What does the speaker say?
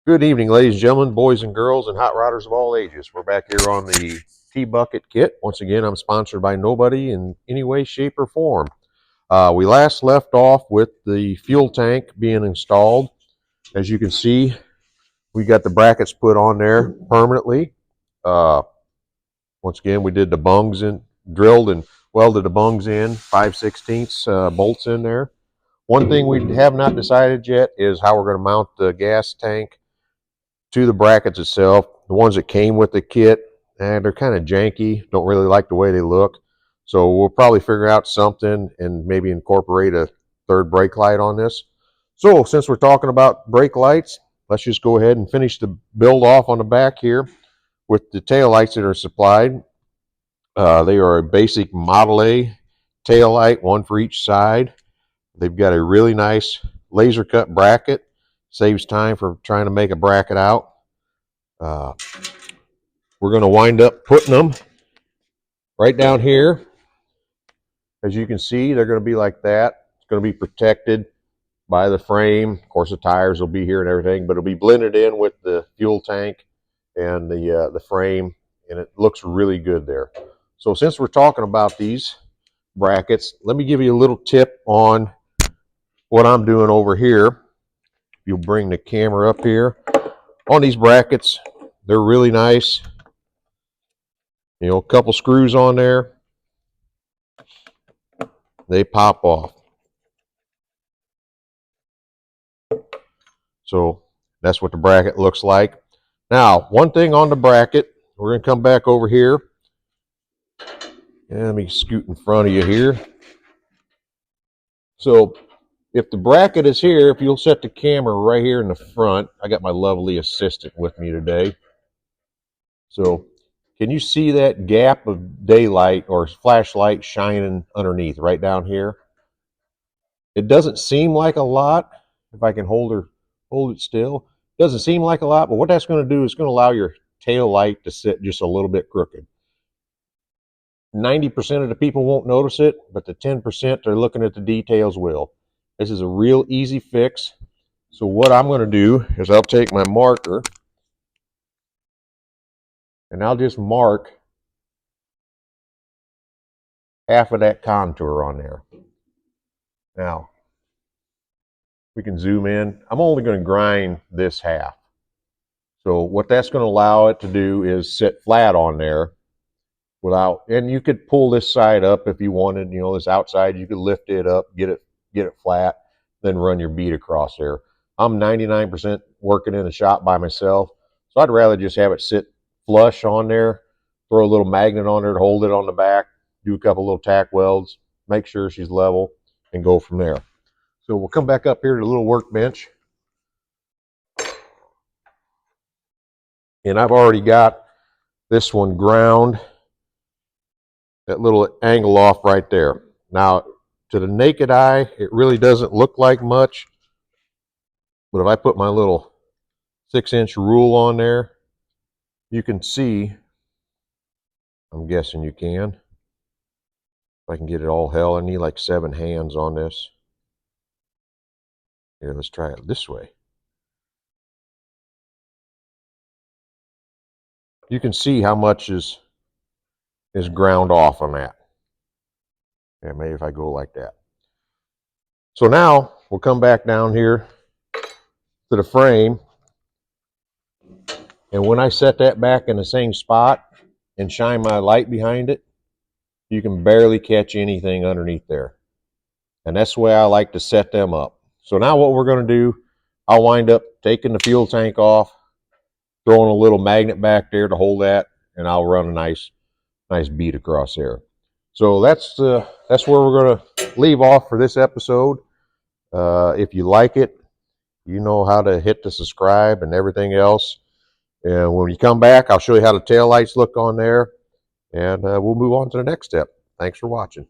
Good evening, ladies and gentlemen, boys and girls, and hot rodders of all ages. We're back here on the T-Bucket kit. Once again, I'm sponsored by nobody in any way, shape, or form. We last left off with the fuel tank being installed. As you can see, we got the brackets put on there permanently. Once again, we did the bungs in, drilled and welded the bungs in, 5/16 bolts in there. One thing we have not decided yet is how we're going to mount the gas tank to the brackets itself. The ones that came with the kit, and they're kind of janky. Don't really like the way they look. So we'll probably figure out something and maybe incorporate a third brake light on this. So since we're talking about brake lights, let's just go ahead and finish the build off on the back here with the tail lights that are supplied. They are a basic Model A tail light, one for each side. They've got a really nice laser cut bracket. Saves time for trying to make a bracket out. We're going to wind up putting them right down here. As you can see, they're going to be like that. It's going to be protected by the frame. Of course, the tires will be here and everything, but it'll be blended in with the fuel tank and the frame, and it looks really good there. So since we're talking about these brackets, let me give you a little tip on what I'm doing over here. You'll bring the camera up here. On these brackets, they're really nice. You know, a couple screws on there. They pop off. So that's what the bracket looks like. Now, one thing on the bracket, we're going to come back over here. And let me scoot in front of you here. So if the bracket is here, if you'll set the camera right here in the front, I got my lovely assistant with me today. So can you see that gap of daylight or flashlight shining underneath right down here? It doesn't seem like a lot. If I can hold it still. It doesn't seem like a lot, but what that's going to do is going to allow your tail light to sit just a little bit crooked. 90% of the people won't notice it, but the 10% that are looking at the details will. This is a real easy fix. So what I'm going to do is I'll take my marker and I'll just mark half of that contour on there. Now, we can zoom in. I'm only going to grind this half. So what that's going to allow it to do is sit flat on there without, and you could pull this side up if you wanted, you know, this outside, you could lift it up, get it flat, then run your bead across there. I'm 99% working in the shop by myself, so I'd rather just have it sit flush on there, throw a little magnet on there to hold it on the back, do a couple little tack welds, make sure she's level, and go from there. So we'll come back up here to the little workbench. And I've already got this one ground, that little angle off right there. Now, to the naked eye, it really doesn't look like much. But if I put my little 6-inch rule on there, you can see, I'm guessing you can. If I can get it all held, I need like 7 hands on this. Here, let's try it this way. You can see how much is ground off on that. Yeah, maybe if I go like that. So now we'll come back down here to the frame. And when I set that back in the same spot and shine my light behind it, you can barely catch anything underneath there. And that's the way I like to set them up. So now what we're going to do, I'll wind up taking the fuel tank off, throwing a little magnet back there to hold that, and I'll run a nice bead across there. So that's where we're going to leave off for this episode. If you like it, you know how to hit the subscribe and everything else. And when you come back, I'll show you how the tail lights look on there, and we'll move on to the next step. Thanks for watching.